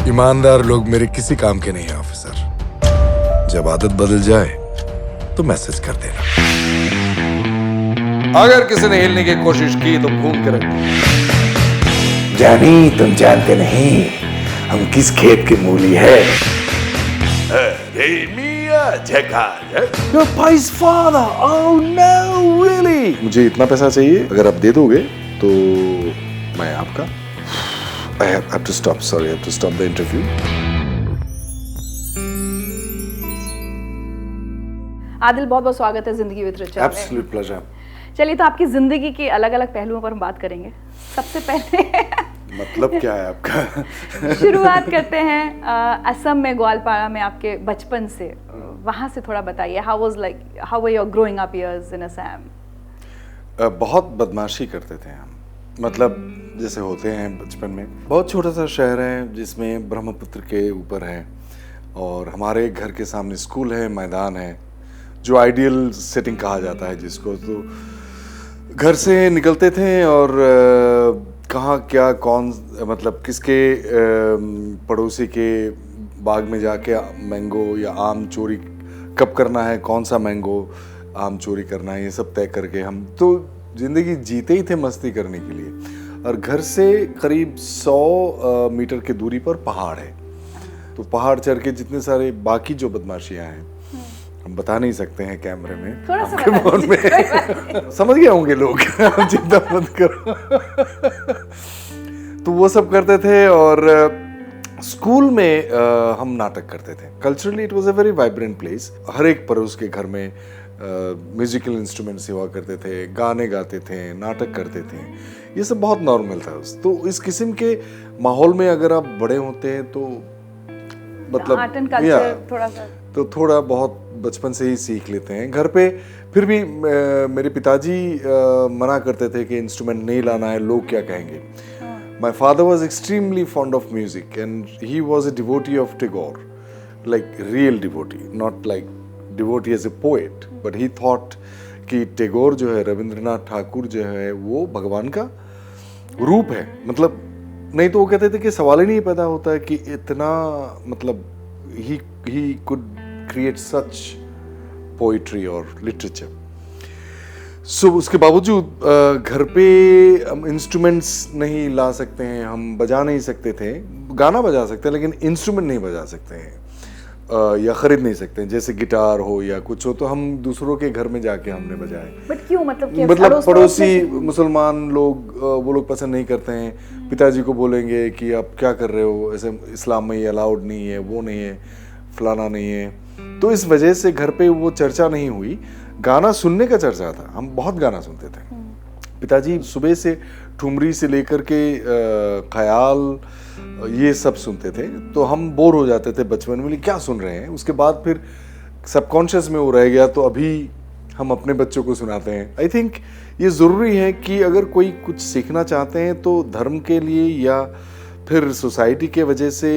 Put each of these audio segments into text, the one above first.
ईमानदार लोग मेरे किसी काम के नहीं है ऑफिसर। जब आदत बदल जाए तो मैसेज कर देना। अगर किसी ने हिलने की कोशिश की तो घूम के रख जानी, तुम जानते नहीं हम किस खेत की मूली है। Your pie's father. Oh no, really? मुझे इतना पैसा चाहिए, अगर आप दे दोगे तो मैं आपका I have to stop. Sorry, I have to stop the interview. Adil, बहुत बहुत स्वागत है जिंदगी विद रिचर्ड में। Absolute pleasure. चलिए, तो आपकी जिंदगी के अलग अलग पहलुओं पर हम बात करेंगे। सबसे पहले मतलब क्या है आपका? शुरुआत करते हैं असम में, ग्वालपाड़ा में आपके बचपन से। वहाँ से थोड़ा बताइए, how were your growing up years in Assam? बहुत बदमाशी करते थे हम, मतलब जैसे होते हैं बचपन में। बहुत छोटा सा शहर है जिसमें ब्रह्मपुत्र के ऊपर है और हमारे घर के सामने स्कूल है, मैदान है, जो आइडियल सेटिंग कहा जाता है जिसको। तो घर से निकलते थे और कहाँ क्या कौन मतलब किसके पड़ोसी के बाग में जाके मैंगो या आम चोरी कब करना है, कौन सा मैंगो आम चोरी करना है, ये सब तय करके हम तो ज़िंदगी जीते ही थे मस्ती करने के लिए। और घर से करीब 100 मीटर की दूरी पर पहाड़ है, तो पहाड़ चढ़ के जितने सारे बाकी जो बदमाशियाँ हैं हम बता नहीं सकते हैं कैमरे में, थोड़ा सा आपके फोन में समझ गए होंगे लोग। चिंता मत करो। तो वो सब करते थे और स्कूल में हम नाटक करते थे। Culturally it was a very vibrant place. हर एक पड़ोस के घर में म्यूजिकल इंस्ट्रूमेंट्स हुआ करते थे, गाने गाते थे, नाटक करते थे। ये सब बहुत नॉर्मल था। तो इस किस्म के माहौल में अगर आप बड़े होते हैं तो मतलब आर्ट एंड कल्चर थोड़ा सा तो थोड़ा बहुत बचपन से ही सीख लेते हैं। घर पे फिर भी मेरे पिताजी मना करते थे कि इंस्ट्रूमेंट नहीं लाना है, लोग क्या कहेंगे। My father was extremely fond of music and he was a devotee of Tagore, like real devotee, not like devotee as a poet, but he thought कि टैगोर जो है, रविंद्रनाथ ठाकुर जो है, वो भगवान का रूप है। मतलब नहीं तो वो कहते थे कि सवाल ही नहीं पैदा होता है कि इतना मतलब he could create such poetry और literature. So उसके बावजूद घर पे हम इंस्ट्रूमेंट्स नहीं ला सकते हैं, हम बजा नहीं सकते थे। गाना बजा सकते हैं लेकिन इंस्ट्रूमेंट नहीं बजा सकते हैं या खरीद नहीं सकते हैं। जैसे गिटार हो या कुछ हो तो हम दूसरों के घर में जाके हमने बजाए। बट क्यों? मतलब पड़ोसी मुसलमान लोग वो लोग पसंद नहीं करते हैं। पिताजी को बोलेंगे कि आप क्या कर रहे हो, ऐसे इस्लाम में ये अलाउड नहीं है, वो नहीं है, फलाना नहीं है। तो इस वजह से घर पे वो चर्चा नहीं हुई। गाना सुनने का चर्चा था, हम बहुत गाना सुनते थे। पिताजी सुबह से ठुमरी से लेकर के ख्याल ये सब सुनते थे, तो हम बोर हो जाते थे बचपन में, क्या सुन रहे हैं। उसके बाद फिर सबकॉन्शियस में वो रह गया, तो अभी हम अपने बच्चों को सुनाते हैं। आई थिंक ये ज़रूरी है कि अगर कोई कुछ सीखना चाहते हैं तो धर्म के लिए या फिर सोसाइटी के वजह से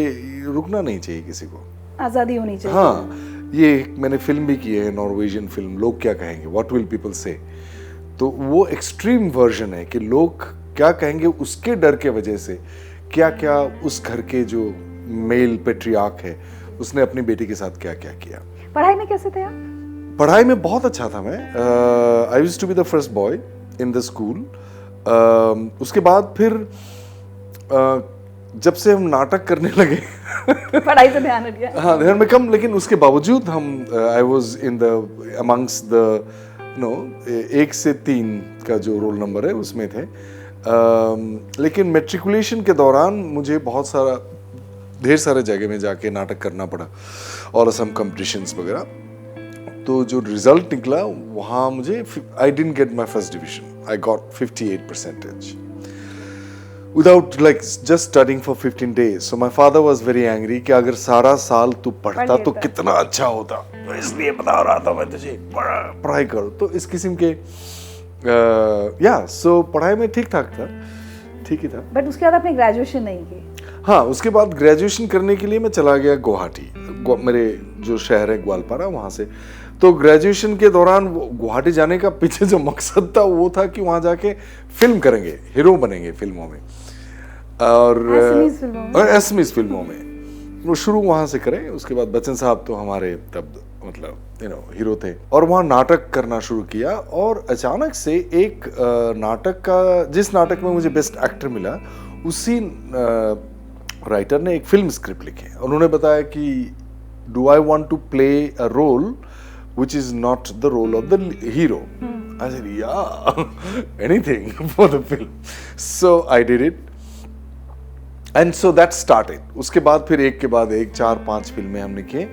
रुकना नहीं चाहिए, किसी को आज़ादी होनी चाहिए। हाँ, ये मैंने फिल्म भी की है, नॉर्वेजियन फिल्म, लोग क्या कहेंगे, व्हाट विल पीपल से। तो वो एक्सट्रीम वर्जन है कि लोग क्या कहेंगे उसके डर के वजह से क्या क्या उस घर के जो मेल पेट्रियार्क है उसने अपनी बेटी के साथ क्या क्या किया। पढ़ाई में कैसे थे आप? पढ़ाई में बहुत अच्छा था मैं। I used to be the first boy in the school. उसके बाद फिर जब से हम नाटक करने लगे पढ़ाई पे ध्यान हट गया। हाँ, ध्यान में कम, लेकिन उसके बावजूद हम I was in the amongst the 1 से 3 का जो रोल नंबर है उसमें थे। लेकिन मेट्रिकुलेशन के दौरान मुझे बहुत सारा ढेर सारे जगह में जाके नाटक करना पड़ा और असम कॉम्पिटिशन्स वगैरह। तो जो रिजल्ट निकला वहाँ मुझे I didn't get my first division, I got 58% without like just studying for 15 days. So my father was very angry कि अगर सारा साल तू पढ़ता तो कितना अच्छा होता, तो इसलिए बता रहा था मैं तुझे पढ़ाई कर। तो इस किस्म के सो पढ़ाई में ठीक ठाक था, ठीक ही था। बट उसके बाद आपने ग्रेजुएशन नहीं की? हाँ, उसके बाद ग्रेजुएशन करने के लिए मैं चला गया गुवाहाटी, मेरे जो शहर है ग्वालपारा, वहाँ से। तो ग्रेजुएशन के दौरान गुवाहाटी जाने का पीछे जो मकसद था वो था कि वहाँ जाके फिल्म करेंगे, हीरो बनेंगे फिल्मों में, और एसमीज फिल्मों में वो शुरू वहाँ से करें। उसके बाद बच्चन साहब तो हमारे तब मतलब हीरो थे, और वहाँ नाटक करना शुरू किया। और अचानक से एक नाटक का, जिस नाटक में मुझे बेस्ट एक्टर मिला, उसी राइटर ने एक फिल्म स्क्रिप्ट लिखी। उन्होंने बताया कि do I want to play a role which is not the role of the hero. I said, yeah, anything for the film. So I did it. And so that started. उसके बाद फिर एक के बाद एक 4-5 फिल्में हमने किए,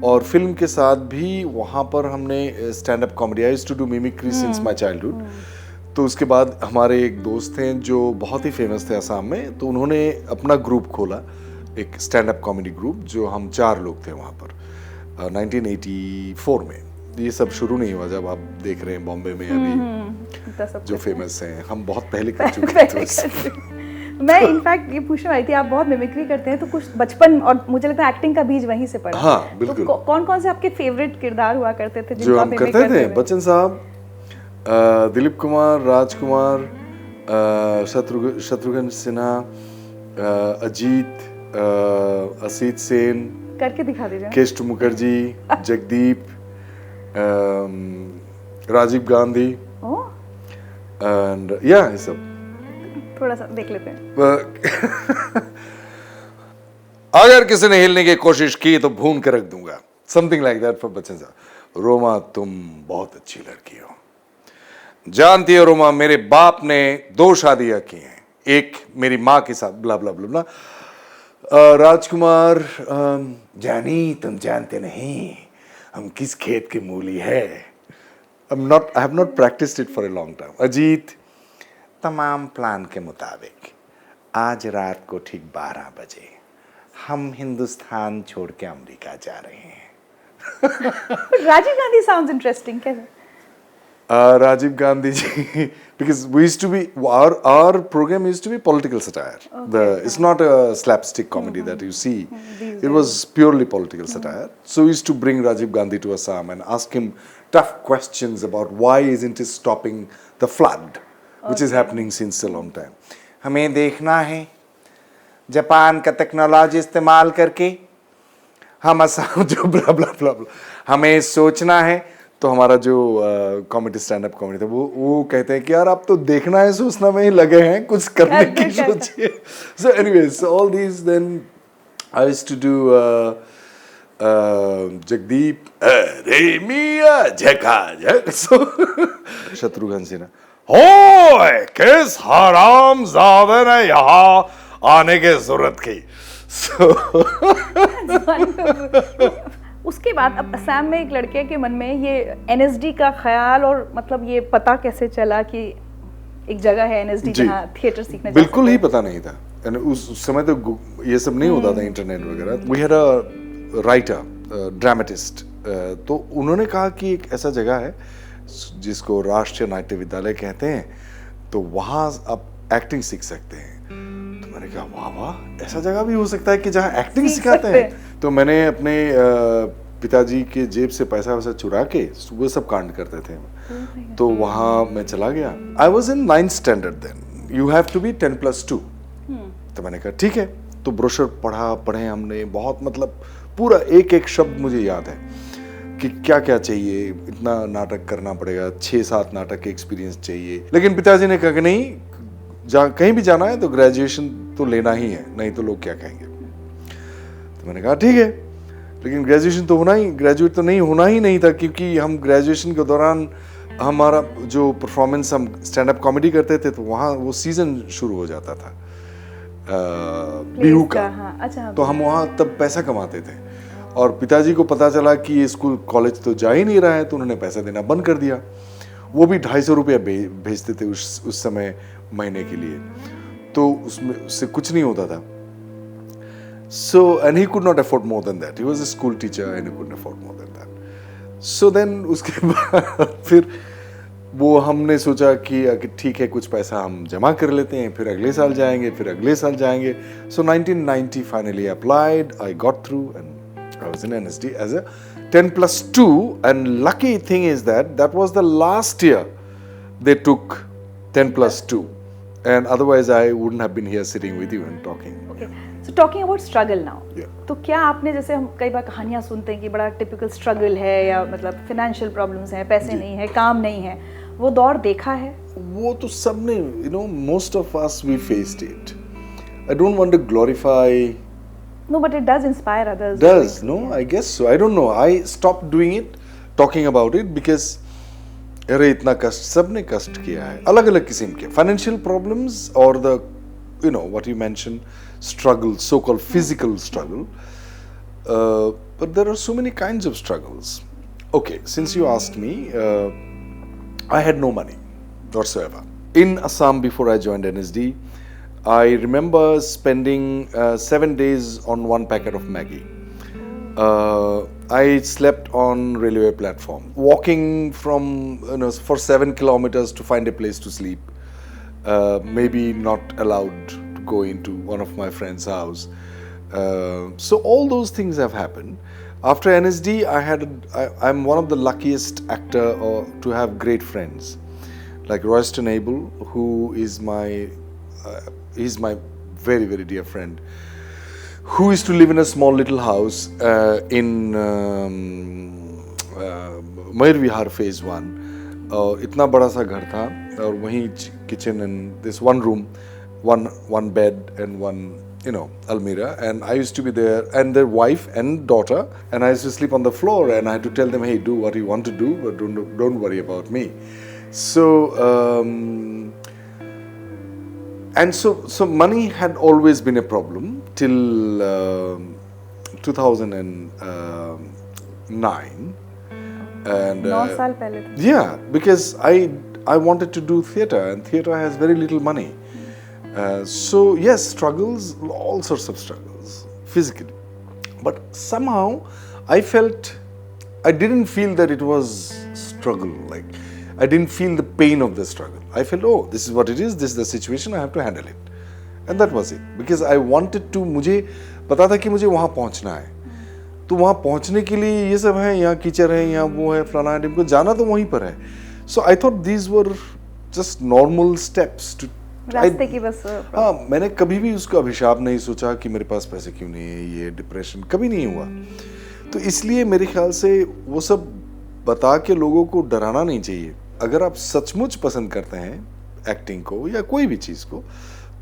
और फिल्म के साथ भी वहाँ पर हमने stand up comedy, I used to do mimicry since my childhood. तो उसके बाद हमारे एक दोस्त हैं जो बहुत ही फेमस थे असम में, तो उन्होंने अपना ग्रुप खोला, एक स्टैंड अप कॉमेडी ग्रुप, जो हम 4 लोग थे वहाँ पर 1984 में। ये सब शुरू नहीं हुआ जब आप देख रहे हैं बॉम्बे में अभी जो फेमस हैं, हम बहुत पहले कर चुके थे। मैं इनफैक्ट ये पूछने वाली थी, आप बहुत मिमिक्री करते हैं, तो कुछ बचपन और मुझे लगता है एक्टिंग का बीज वहीं से पड़ा। हाँ, बिल्कुल। तो कौन कौन से आपके फेवरेट किरदार हुआ करते थे जो हम करते थे? बच्चन साहब, दिलीप कुमार, राजकुमार, शत्रुघ्न सिन्हा, अजीत, असीत सेन, करके दिखा दीजिए। केस्ट मुखर्जी, जगदीप, राजीव गांधी, एंड या ये सब थोड़ा सा देख लेते हैं। अगर किसी ने हिलने की कोशिश की तो भून के रख दूंगा, something like that for Bachchan साहब। रोमा, तुम बहुत अच्छी लड़की हो। जानती हो रोमा, मेरे बाप ने 2 शादियां की हैं, एक मेरी माँ के साथ, ब्ला ब्ला ब्ला ब्ला। राजकुमार, जानी तुम जानते नहीं हम किस खेत की मूली है। I have not practiced it for a long time. Ajit, तमाम प्लान के मुताबिक आज रात को ठीक 12 बजे हम हिंदुस्तान छोड़ के अमेरिका जा रहे हैं। Rajiv Gandhi sounds interesting. कैसे? Rajiv Gandhi ji, because we used to be, our program used to be political satire. It's not a slapstick comedy that you see. It was purely political satire. So we used to bring Rajiv Gandhi to Assam and ask him tough questions about why isn't he stopping the flood, which is happening since a long time. हमें देखना है Japan का technology इस्तेमाल करके हम असम जो ब्ला ब्ला ब्ला ब्ला, हमें सोचना है। तो हमारा जो कॉमेडी स्टैंड अप कॉमेडी था, वो कहते हैं कि यार आप तो देखना है सोचना में ही लगे हैं, कुछ करने की सोचिए। So anyways, all these, then I used to do Jagdeep, अरे मियां झकाझक। So शत्रुघ्न सिन्हा, होए किस हरामजादे ने यहाँ आने की जरूरत की। उसके बाद अब असम में एक लड़के के मन में ये एनएसडी का ख्याल, और मतलब ये पता कैसे चला कि एक जगह है एनएसडी जहाँ थिएटर सीखने जा बिल्कुल ही पता नहीं था। उस समय तो ये सब नहीं होता था, इंटरनेट वगैरह। We had a writer, dramatist, तो उन्होंने कहा कि एक ऐसा जगह है जिसको राष्ट्रीय नाट्य विद्यालय कहते हैं, तो वहाँ आप एक्टिंग सीख सकते हैं। तो मैंने कहा वाह वाह, ऐसा जगह भी हो सकता है कि जहाँ एक्टिंग सिखाते हैं। तो मैंने अपने पिताजी के जेब से पैसा वैसा चुरा के वो सब कांड करते थे। तो वहाँ मैं चला गया। I was in 9th standard then, you have to be 10+2। तो मैंने कहा ठीक है। तो ब्रोशर पढ़े हमने बहुत, मतलब पूरा एक एक शब्द मुझे याद है कि क्या क्या चाहिए, इतना नाटक करना पड़ेगा, 6-7 नाटक के एक्सपीरियंस चाहिए। लेकिन पिताजी ने कहा कि नहीं, कहीं भी जाना है तो ग्रेजुएशन तो लेना ही है, नहीं तो लोग क्या कहेंगे। तो मैंने कहा ठीक है, लेकिन ग्रेजुएशन तो ग्रेजुएट तो नहीं होना ही नहीं था, क्योंकि हम ग्रेजुएशन के दौरान हमारा जो परफॉर्मेंस, हम स्टैंड अप कॉमेडी करते थे, तो वहाँ वो सीजन शुरू हो जाता था बिहू का। हाँ, अच्छा। तो हम वहाँ तब पैसा कमाते थे, और पिताजी को पता चला कि ये स्कूल कॉलेज तो जा ही नहीं रहा है, तो उन्होंने पैसा देना बंद कर दिया। वो भी 250 रुपया भेजते थे उस समय महीने के लिए, तो उससे कुछ नहीं होता था। So, and he could not afford more than that. He was a school teacher and he couldn't afford more than that. So then उसके बाद फिर वो हमने सोचा कि ठीक है कुछ पैसा हम जमा कर लेते हैं, फिर अगले साल जाएंगे, फिर अगले साल जाएंगे. So 1990 finally applied, I got through and I was in NSD as a 10+2, and lucky thing is that was the last year they took 10+2, and otherwise I wouldn't have been here sitting with you and talking. Okay. So talking about struggle now. Yeah. तो क्या आपने, जैसे हम कई बार कहानियां सुनते हैं कि बड़ा टिपिकल स्ट्रगल है या मतलब फाइनेंशियल प्रॉब्लम्स हैं, पैसे नहीं है, काम नहीं है, वो दौर देखा है? वो तो सबने, most of us we faced it. I don't want to glorify. No, but it does inspire others. Does, no? I guess so. I don't know. I stopped doing it, talking about it, because अरे इतना कष्ट सबने कष्ट किया है, अलग अलग किस्म के फाइनेंशियल प्रॉब्लम्स और the what you mentioned, struggle, so-called physical struggle, but there are so many kinds of struggles. Okay, since you asked me, I had no money whatsoever in Assam before I joined NSD. I remember spending 7 days on one packet of Maggi. I slept on railway platform, walking from for 7 kilometers to find a place to sleep. Maybe not allowed to go into one of my friend's house. So all those things have happened. After NSD, I'm one of the luckiest actor to have great friends, like Royston Abel, who is he's my very very dear friend, who used to live in a small little house in Mayur Vihar phase 1. इतना बड़ा सा घर था और वहीं kitchen and this one room, one bed and one almirah, and I used to be there, and their wife and daughter, and I used to sleep on the floor, and I had to tell them, hey, do what you want to do, but don't worry about me. So so money had always been a problem till 2009. And 9 साल पहले तो. yeah, because I wanted to do theatre, and theatre has very little money. So yes, struggles, all sorts of struggles, physically. But somehow I didn't feel that it was struggle. Like I didn't feel the pain of the struggle. I felt, oh, this is what it is, this is the situation, I have to handle it. And that was it. Because I wanted to, मुझे पता था कि मुझे वहाँ पहुँचना है. तो वहाँ पहुँचने के लिए ये सब है, यहाँ कीचड़ है, यहाँ वो है, फलाना है, को जाना तो वहीं पर है. So I thought these were just normal steps to. रास्ते की बस. हाँ, मैंने कभी भी उसका अभिशाप नहीं सोचा कि मेरे पास पैसे क्यों नहीं है, ये डिप्रेशन कभी नहीं हुआ. तो इसलिए मेरे ख्याल से वो सब बता के लोगों को डराना नहीं चाहिए. अगर आप सचमुच पसंद करते हैं एक्टिंग को या कोई भी चीज़ को,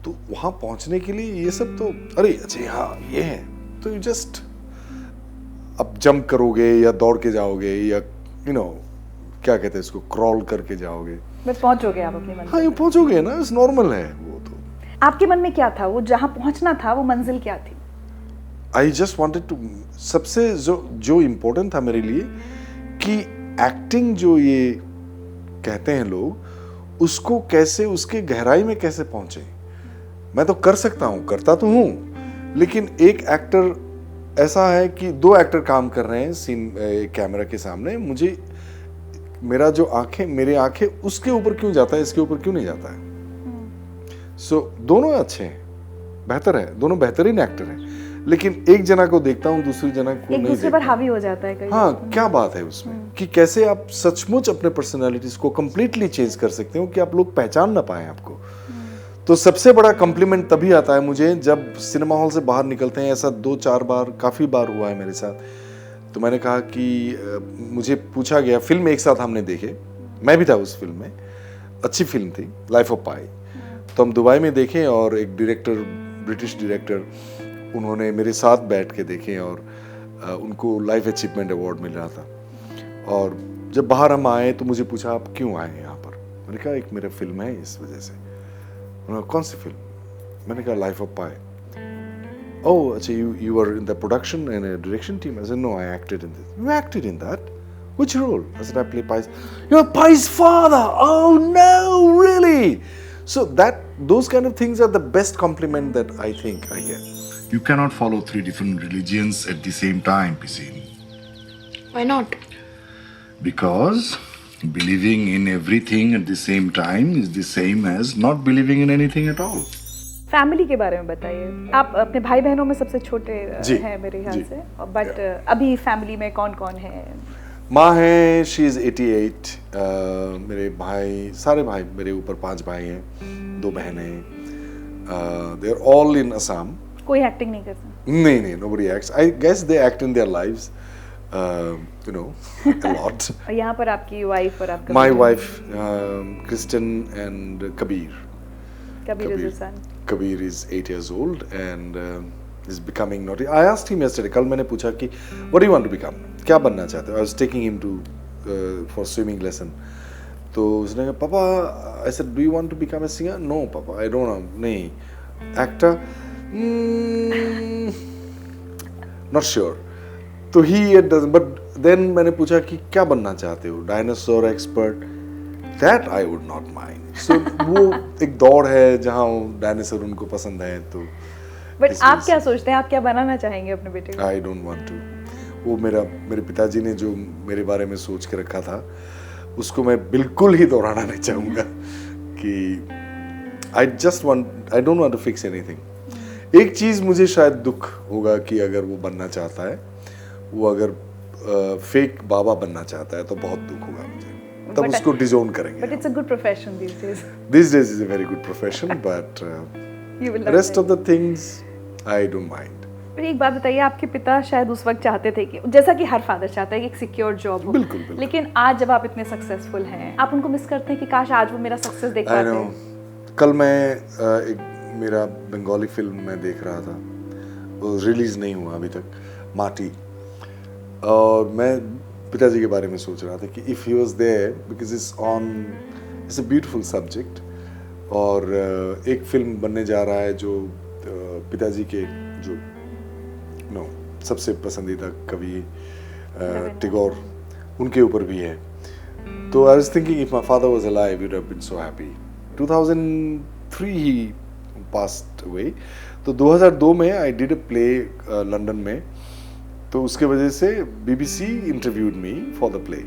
तो वहाँ पहुँचने के लिए ये सब तो अरे अच्छा हाँ ये है, तो यू जस्ट अब जंप करोगे या दौड़ के जाओगे या क्या कहते हैं इसको, क्रॉल करके जाओगे, बस पहुंचोगे आप अपनी मंजिल. हाँ ये पहुंचोगे ना, इट्स नॉर्मल है वो. तो आपके मन में क्या था, वो जहाँ पहुंचना था, वो मंजिल क्या थी? आई जस्ट वांटेड टू, सबसे जो इम्पोर्टेंट था मेरे लिए कि एक्टिंग जो ये कहते हैं लोग, उसको कैसे, उसके गहराई में कैसे पहुंचे. मैं तो कर सकता हूँ, करता तो हूँ, लेकिन एक एक्टर ऐसा है कि 2 एक्टर काम कर रहे हैं सीन कैमरा के सामने, मुझे मेरा जो मेरे आंखें उसके ऊपर क्यों जाता है, इसके ऊपर क्यों नहीं जाता है. सो दोनों अच्छे हैं, बेहतर है, दोनों बेहतरीन एक्टर हैं, लेकिन एक जना को देखता हूँ, दूसरी जना को नहीं, दूसरे पर हावी हो जाता है कई. हाँ, क्या बात है उसमें कि कैसे आप सचमुच अपने पर्सनालिटीज को कंप्लीटली चेंज कर सकते हो कि आप लोग पहचान ना पाए आपको. तो सबसे बड़ा कॉम्प्लीमेंट तभी आता है मुझे जब सिनेमा हॉल से बाहर निकलते हैं. ऐसा 2-4 बार, काफ़ी बार हुआ है मेरे साथ. तो मैंने कहा कि मुझे पूछा गया, फिल्म एक साथ हमने देखे, मैं भी था उस फिल्म में, अच्छी फिल्म थी, लाइफ ऑफ पाई. तो हम दुबई में देखे और एक डायरेक्टर, ब्रिटिश डायरेक्टर, उन्होंने मेरे साथ बैठ के देखे और उनको लाइफ अचीवमेंट अवार्ड मिल रहा था. और जब बाहर हम आए तो मुझे पूछा आप क्यों आए यहाँ पर. मैंने कहा एक मेरा फिल्म है इस वजह से. उन्होंने कौन सी फिल्म. मैंने कहा life of pi. Oh, so you were in the production and a direction team? I said, no, I acted in this. You acted in that? Which role? I said, I play Pi's. You're Pi's father! Oh no, really? So those kind of things are the best compliment that I think I get. You cannot follow 3 different religions at the same time, Pisin. Why not? Because believing in everything at the same time is the same as not believing in anything at all. Family के बारे में बताइए। आप अपने भाई बहनों में सबसे छोटे जी, हैं मेरे ख्याल जी। से, बट अभी फैमिली में कौन कौन है? माँ है, शी इज़ 88। मेरे भाई, सारे भाई, मेरे ऊपर 5 भाई हैं, 2 बहनें हैं। They are all in Assam. कोई एक्टिंग नहीं करता? नहीं, nobody acts. I guess they act in their lives, you know, a lot. और यहाँ पर आपकी वाइफ और आपका My बेटा? wife, Kristen, and Kabir. Kabir is your son. Kabir is 8 years old and is becoming naughty. I asked him yesterday. कल मैंने पूछा कि what do you want to become? क्या बनना चाहते हो? I was taking him to for swimming lesson. तो उसने कहा पापा, I said do you want to become a singer? No पापा, I don't know. नहीं. Actor? Not sure. तो he doesn't. But then मैंने पूछा कि क्या बनना चाहते हो? Dinosaur expert? That I would not mind. So वो एक दौड़ है जहाँ डायनासोर उनको पसंद है तो। बट आप क्या सोचते हैं, आप क्या बनाना चाहेंगे अपने बेटे को? I don't want to. वो मेरे पिताजी ने जो मेरे बारे में सोच के रखा था उसको मैं बिल्कुल ही दोहराना नहीं चाहूँगा कि I don't want to fix anything. एक चीज़ मुझे शायद दुख होगा कि अगर वो बनना चाहता है, वो अगर फेक बाबा बनना चाहता है तो बहुत दुख होगा मुझे, तब उसको डिजोन करेंगे। But it's a good profession these days. These days is a very good profession, but You will love rest it. of the things I don't mind. पर एक बात बताइए, आपके पिता शायद उस वक्त चाहते थे कि जैसा कि हर फादर चाहता है कि एक सिक्योर जॉब हो, बिल्कुल, बिल्कुल। लेकिन आज जब आप इतने सक्सेसफुल हैं, आप उनको मिस करते हैं कि काश आज वो मेरा सक्सेस देख I पाते know. हैं? कल मैं एक मेरा बंगाली फिल्म मैं देख रहा था, वो रिलीज नहीं हुआ अभी तक, माटी, और मैं पिताजी के बारे में सोच रहा था कि if he was there because it's a beautiful subject, और एक फिल्म बनने जा रहा है जो पिताजी के जो सबसे पसंदीदा कवि टैगोर, उनके ऊपर भी है। तो I was thinking if my father was alive we would have been so happy. 2003 he passed away, तो 2002 में I did a play London में, तो उसके वजह से BBC interviewed me for the play,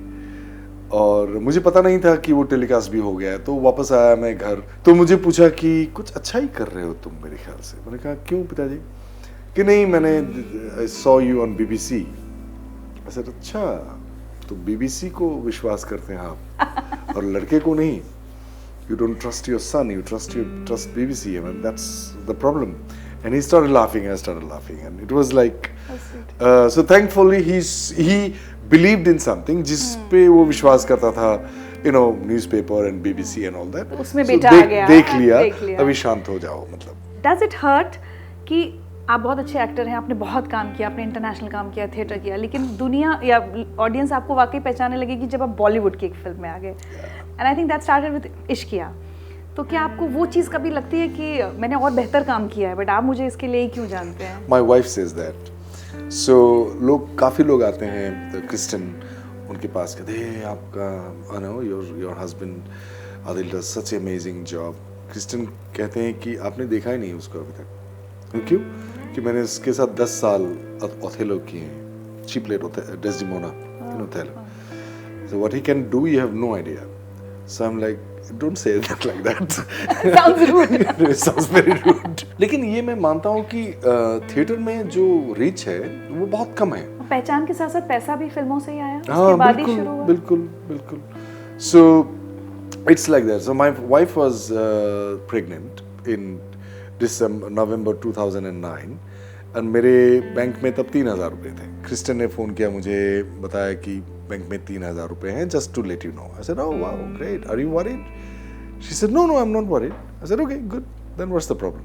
और मुझे पता नहीं था कि वो टेलीकास्ट भी हो गया है। तो वापस आया मैं घर, तो मुझे पूछा कि कुछ अच्छा ही कर रहे हो तुम मेरे ख्याल से। मैंने कहा क्यों पिताजी? कि नहीं, मैंने I saw you on BBC। ऐसा अच्छा, तो BBC को विश्वास करते हैं आप और लड़के को नहीं। You don't trust your son, you trust BBC. I mean, that's the problem. And he started laughing, I started laughing, and it was like, so thankfully he believed in something जिस पे वो विश्वास करता था, you know, newspaper and BBC and all that. तो उसमें So बेटा आ गया, देख लिया, लिया। अभी शांत हो जाओ मतलब। Does it hurt कि आप बहुत अच्छे एक्टर हैं, आपने बहुत काम किया, आपने इंटरनेशनल काम किया, थिएटर किया, लेकिन दुनिया या ऑडियंस आपको वाकई पहचानने लगेगी जब आप बॉलीवुड की एक फिल्म में आ गए, and I think that started with Ishqiya. तो क्या आपको वो चीज़ कभी लगती है कि मैंने और बेहतर काम किया है, बट आप मुझे इसके लिए ही क्यों जानते हैं? My wife says that. So काफ़ी लोग आते हैं, क्रिस्टन उनके पास कहते हैं आपका I know your husband Adil does such an amazing job. Kristen कहते हैं कि आपने देखा ही नहीं उसको अभी तक। क्यों? कि मैंने उसके साथ 10 साल ओथेलो किए हैं। She played Desdemona in Othello. So what he can do, you have no idea. So I'm like, don't say that like that. Sounds rude. It sounds very rude. लेकिन ये मैं मानता हूँ कि थिएटर में जो रीच है वो बहुत कम है। पहचान के साथ साथ पैसा भी फिल्मों से ही आया, उसके हाँ, बाद ही शुरू हुआ। बिल्कुल। So it's like that. So my wife was pregnant in November 2009 और मेरे बैंक में तब 3,000 रुपए थे। क्रिस्टन ने फ़ोन किया, मुझे बताया कि बैंक में 3,000 रुपए हैं, just to let you know. I said, oh wow, great. Are you worried? She said, no, I'm not worried. I said, okay, good. Then what's the problem?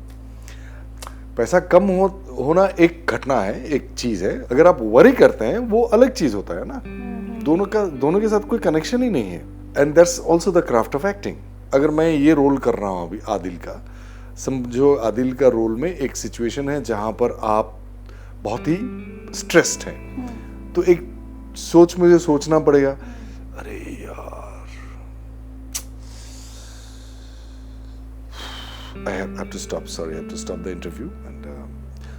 पैसा कम होना एक घटना है, एक चीज़ है। अगर आप वरी करते हैं वो अलग चीज़ होता है ना। दोनों के साथ कोई कनेक्शन ही नहीं है। And that's also the craft of acting. अगर मैं ये रोल कर रहा हूँ अभी आदिल का, समझो आदिल का रोल में एक सिचुएशन है जहाँ पर आप बहुत ही स्ट्रेस्ड हैं, तो एक मुझे सोचना पड़ेगा, अरे यार I have to stop the interview and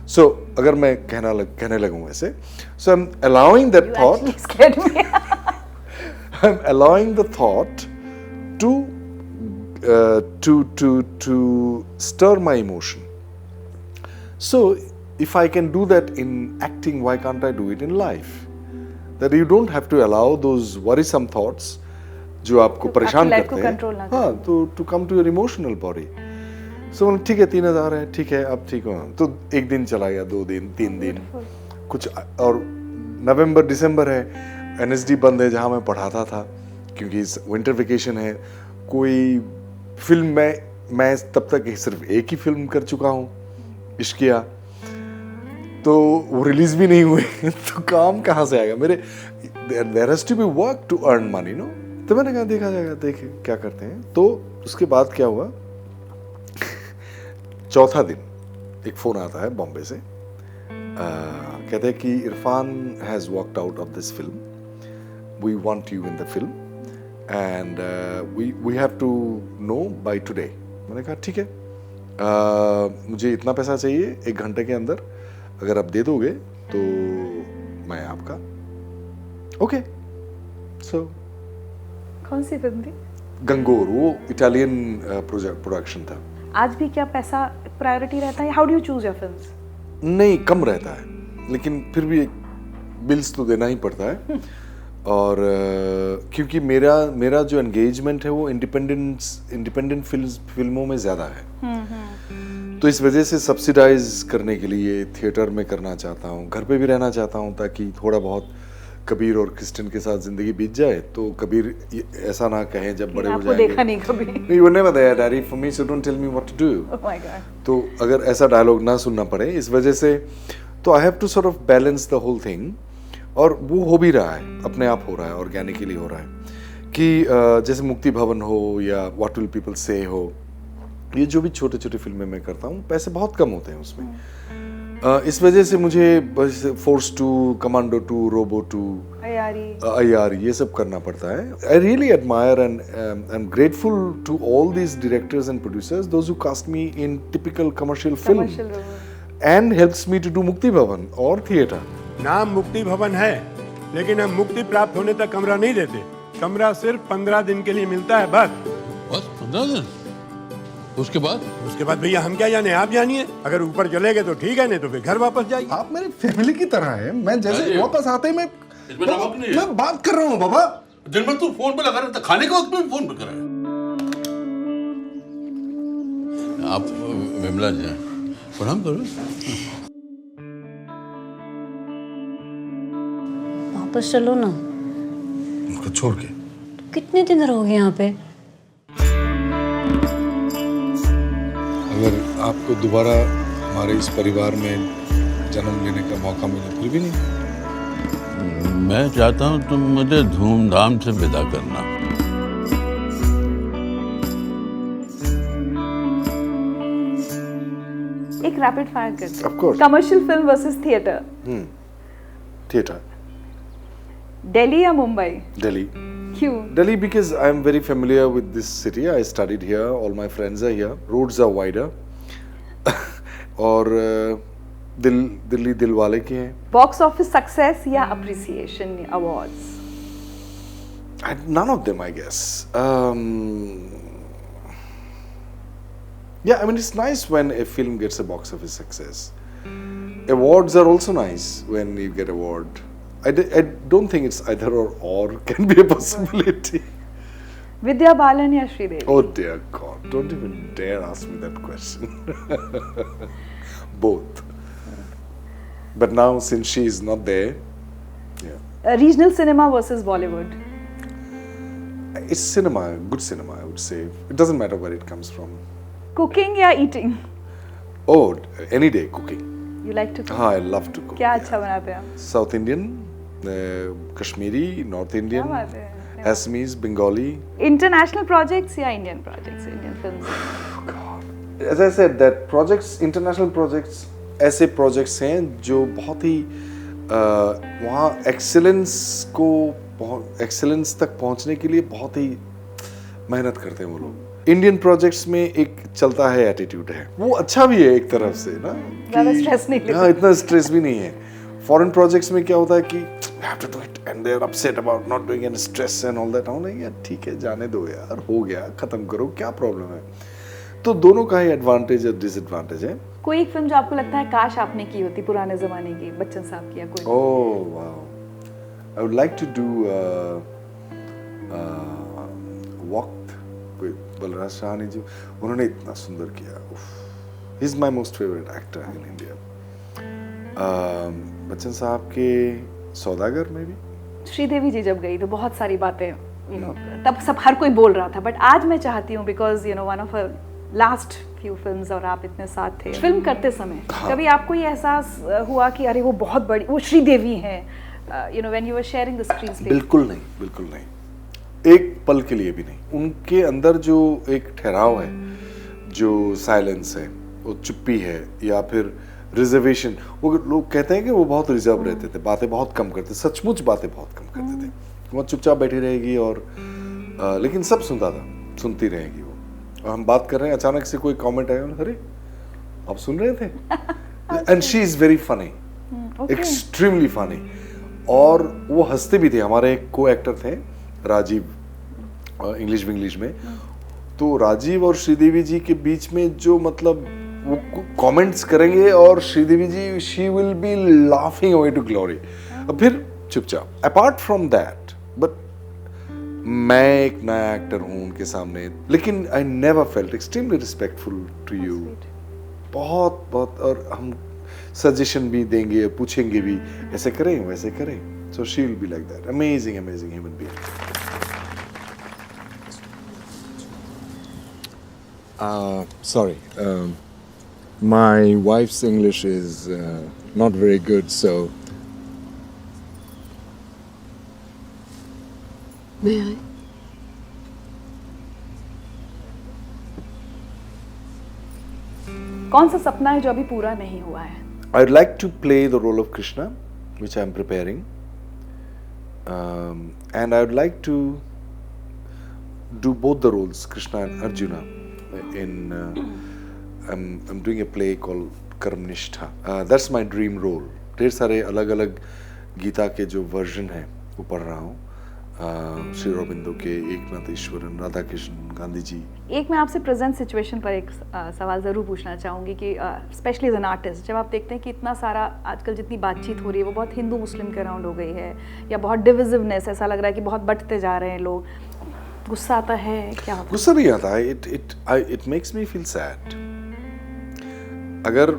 so अगर मैं कहने लगूं वैसे, so I'm allowing that You thought. actually scared me. I'm allowing the thought to stir my emotion. So if I can do that in acting, why can't I do it in life? That you don't have to allow those worrisome thoughts जो आपको परेशान life को करते हैं, control ना हाँ, तो to come to your emotional body. So ठीक है 3,000 है, ठीक है अब ठीक हो, तो एक दिन चला गया, 2 दिन, 3 दिन, कुछ, और नवंबर दिसंबर है, NSD बंद है जहाँ मैं पढ़ाता था, क्योंकि विंटर वेकेशन है, कोई फिल्म मैं तब तक सिर्फ एक ही फिल्म कर चुका हूँ, इश्किया, तो वो रिलीज भी नहीं हुए, तो काम कहाँ से आएगा मेरे, there has to be work to earn money, no? तो मैंने कहा देखा जाएगा, देखे क्या करते हैं। तो उसके बाद क्या हुआ, चौथा दिन एक फोन आता है बॉम्बे से, कहते हैं कि Irfan has walked out of this film, we want you in the film and we have to know by today. मैंने कहा ठीक है, मुझे इतना पैसा चाहिए 1 घंटे के अंदर, अगर आप दे दोगे तो मैं आपका ओके। सो कौन सी फिल्म थी? गंगोर, वो इटालियन प्रोडक्शन था। आज भी क्या पैसा प्रायोरिटी रहता है? How do you choose your films? नहीं, कम रहता है, लेकिन फिर भी बिल्स तो देना ही पड़ता है। और क्योंकि मेरा जो एंगेजमेंट है वो इंडिपेंडेंट फिल्मों में ज़्यादा है, तो इस वजह से सब्सिडाइज करने के लिए थिएटर में करना चाहता हूँ, घर पे भी रहना चाहता हूँ, ताकि थोड़ा बहुत कबीर और क्रिस्टन के साथ जिंदगी बीत जाए, तो कबीर ऐसा ना कहें जब बड़े हो जाएंगे, देखा नहीं कभी। नहीं, वो never there daddy for me, so don't tell me what to do. Oh my god. तो अगर ऐसा डायलॉग ना सुनना पड़े, इस वजह से तो I have to sort of balance the whole thing, और वो हो भी रहा है, अपने आप हो रहा है, ऑर्गेनिकली हो रहा है, कि जैसे मुक्ति भवन हो या व्हाट विल पीपल से हो, ये जो भी छोटे छोटे फिल्में मैं करता हूँ, पैसे बहुत कम होते हैं उसमें, इस वजह से मुझे फोर्स 2, कमांडो 2, रोबो 2, अयारी ये सब करना पड़ता है। I really admire and I am grateful to all these directors and producers, those who cast me in typical commercial film and helps me to do Mukti Bhawan और थिएटर। नाम मुक्ति भवन है, लेकिन हम मुक्ति प्राप्त होने तक कमरा नहीं देते। कमरा सिर्फ 15 दिन के लिए मिलता है, बस 15 दिन? उसके बाद भैया हम क्या जाने, आप जानिए। अगर ऊपर चले गए तो ठीक है, नहीं तो फिर घर वापस जाइए। आप मेरी फैमिली की तरह हैं। मैं जैसे वापस आते ही मैं बात कर रहा हूँ बाबा। दिन भर तू फोन पे लगा रहता, खाने के वक्त में फोन पे कर रहा है। आप विमला जी हैं, प्रणाम करो। वापस चलो ना। उनको छोड़ के। कितने दिन रहोगे यहाँ पे? अगर आपको दोबारा हमारे इस परिवार में जन्म लेने का मौका मिले, फिर भी नहीं। मैं चाहता हूँ तुम मुझे धूमधाम से विदा करना। एक रैपिड फायर करते हैं। Of course. Commercial film versus theatre. Theatre. Delhi या मुंबई? दिल्ली। क्यों? Delhi, because I am very familiar with this city. I studied here. All my friends are here. Roads are wider. और दिल्ली दिल वाले की है। बॉक्स ऑफिस सक्सेस या appreciation awards? None of them, I guess. Yeah, I mean, it's nice when a film gets a box office success. Awards are also nice when you get award. I don't think it's either or can be a possibility. Vidya Balan या Sridevi? Oh dear God, don't even dare ask me that question. Both. But now since she is not there, yeah. Regional cinema versus Bollywood? It's cinema, good cinema I would say. It doesn't matter where it comes from. Cooking या eating? Oh, any day cooking. You like to cook? हाँ, I love to cook. क्या अच्छा बनाते हैं आप? South Indian, Kashmiri, North Indian, क्या बात है? Assamese, Bengali. International projects या Indian projects? Indian films? As I said, that projects, international projects, ऐसे projects हैं जो बहुत ही वहाँ excellence तक पहुँचने के लिए बहुत ही मेहनत करते हैं वो लोग। इंडियन प्रोजेक्ट्स में एक चलता है एटीट्यूड है, वो अच्छा भी है एक तरफ से ना, ज़्यादा स्ट्रेस नहीं लेते। हाँ, इतना स्ट्रेस भी नहीं है। फॉरेन प्रोजेक्ट्स में क्या होता है कि you have to do it and they're upset about not doing and stress and all that. I'm like, यार ठीक है, जाने दो यार, हो गया, खत्म करो, क्या प्रॉब्लम है. तो दोनों का ही एडवांटेज और डिसएडवांटेज है. कोई एक फिल्म जो आपको लगता है काश आपने की होती पुराने जमाने की, बच्चन साहब की या कोई? Oh wow, I would like to do वक्त, कोई बलराज साहनी जो, उन्होंने इतना सुंदर किया. He is my most favorite actor in India. Bachchan साहब के सौदागर में भी. श्रीदेवी जी जब गई तो बहुत सारी बातें तब सब हर कोई बोल रहा था, बट आज मैं चाहती हूँ because one of last few films और आप इतने साथ थे फिल्म करते समय, कभी आपको ये एहसास हुआ कि अरे वो बहुत बड़ी, वो श्रीदेवी हैं, when you were sharing the screen space? बिल्कुल नहीं, बिल्कुल नहीं, एक पल के लिए भी नहीं. उनके अंदर जो एक ठहराव है, जो साइलेंस है, वो चुप्पी है, या फिर रिजर्वेशन. वो लोग कहते हैं कि वो बहुत रिजर्व रहते थे, बातें बहुत कम करते, सचमुच बातें बहुत कम करते थे. वो चुपचाप बैठी रहेगी और लेकिन सब सुनता था, सुनती रहेगी वो. और हम बात कर रहे हैं, अचानक से कोई कमेंट आया, अरे आप सुन रहे थे. And she is very funny, extremely funny. और वो हंसते भी थे. हमारे एक को एक्टर थे राजीव, इंग्लिश विंग्लिश में. तो राजीव और श्रीदेवी जी के बीच में जो मतलब वो कमेंट्स करेंगे और Sridevi ji she will be laughing away to glory. फिर चुपचाप. अपार्ट फ्रॉम दैट, बट मैं एक नया एक्टर हूँ उनके सामने, लेकिन I never felt extremely respectful to you. बहुत बहुत. और हम सजेशन भी देंगे, पूछेंगे भी, ऐसे करें वैसे करें. So she will be like that. Amazing amazing human being. Sorry, my wife's English is not very good, so. May I? कौन सा सपना है जो अभी पूरा नहीं हुआ है? I'd like to play the role of Krishna, which I'm preparing, and I would like to do both the roles, Krishna and Arjuna. I'm doing a play called Karmnishtha. That's my dream role. ढेर सारे अलग अलग गीता के जो version हैं वो पढ़ रहा हूँ. श्री अरबिंदो के, एकनाथ ईश्वरन, राधा कृष्ण, गांधी जी. एक मैं आपसे प्रेजेंट सिचुएशन पर एक सवाल ज़रूर पूछना चाहूँगी कि स्पेशली एज एन आर्टिस्ट, जब आप देखते हैं कि इतना सारा आजकल जितनी बातचीत हो रही है वो बहुत हिंदू मुस्लिम के अराउंड हो गई है, या बहुत डिविजिवनेस, ऐसा लग रहा है कि बहुत बंटते जा रहे हैं लोग, गुस्सा आता है, क्या होता है? गुस्सा नहीं आता है. It makes me feel sad. अगर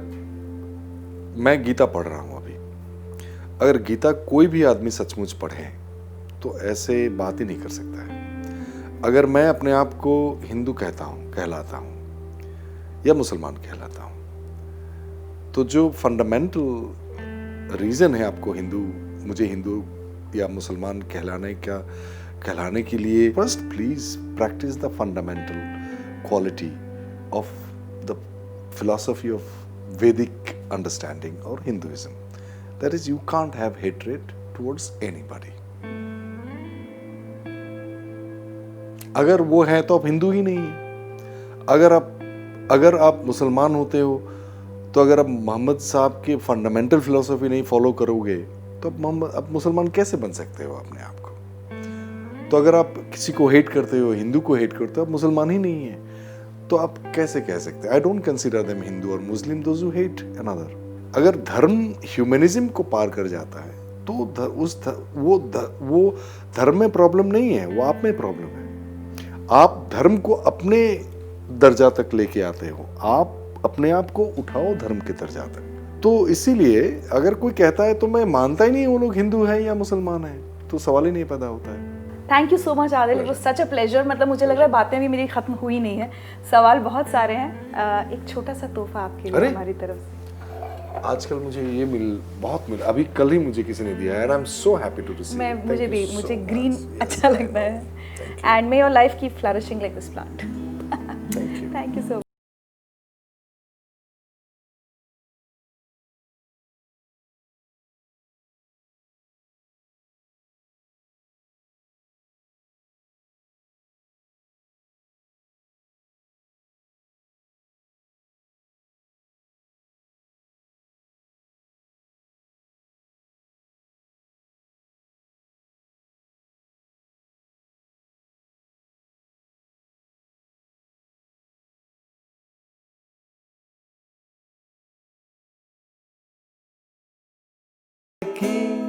मैं गीता पढ़ रहा हूँ अभी, अगर गीता कोई भी आदमी सचमुच पढ़े तो ऐसे बात ही नहीं कर सकता है. अगर मैं अपने आप को हिंदू कहलाता हूँ या मुसलमान कहलाता हूँ, तो जो फंडामेंटल रीज़न है आपको मुझे हिंदू या मुसलमान कहलाने के लिए, first please practice the fundamental quality of the philosophy of वैदिक अंडरस्टैंडिंग और Hinduism. That is, you can't have hatred towards anybody. अगर वो है तो आप हिंदू ही नहीं है. अगर आप मुसलमान होते हो, तो अगर आप मोहम्मद साहब के फंडामेंटल फिलॉसफी नहीं फॉलो करोगे तो आप मुसलमान कैसे बन सकते हो अपने आप को? तो अगर आप किसी को हेट करते हो, हिंदू को हेट करते हो, आप मुसलमान ही नहीं है, तो आप कैसे कह सकते हैं? I don't consider them Hindu और मुस्लिम दोज हु हेट अनदर. अगर धर्म ह्यूमनिज्म को पार कर जाता है तो वो धर्म में प्रॉब्लम नहीं है, वो आप में प्रॉब्लम है. आप धर्म को अपने दर्जा तक लेके आते हो, आप अपने आप को उठाओ धर्म के दर्जा तक. तो इसीलिए अगर कोई कहता है तो मैं मानता ही नहीं वो लोग हिंदू हैं या मुसलमान हैं, तो सवाल ही नहीं पैदा होता है. Thank you so much Adil, it was such a pleasure. मतलब मुझे लग रहा है बातें भी मेरी खत्म हुई नहीं है, सवाल बहुत सारे हैं. एक छोटा सा तोहफा आपके लिए हमारी तरफ से. आजकल मुझे ये बहुत मिला, अभी कल ही मुझे किसी ने दिया है, I am so happy to receive. मुझे ग्रीन अच्छा लगता है. And may your life keep flourishing like this plant. Thank you so much. की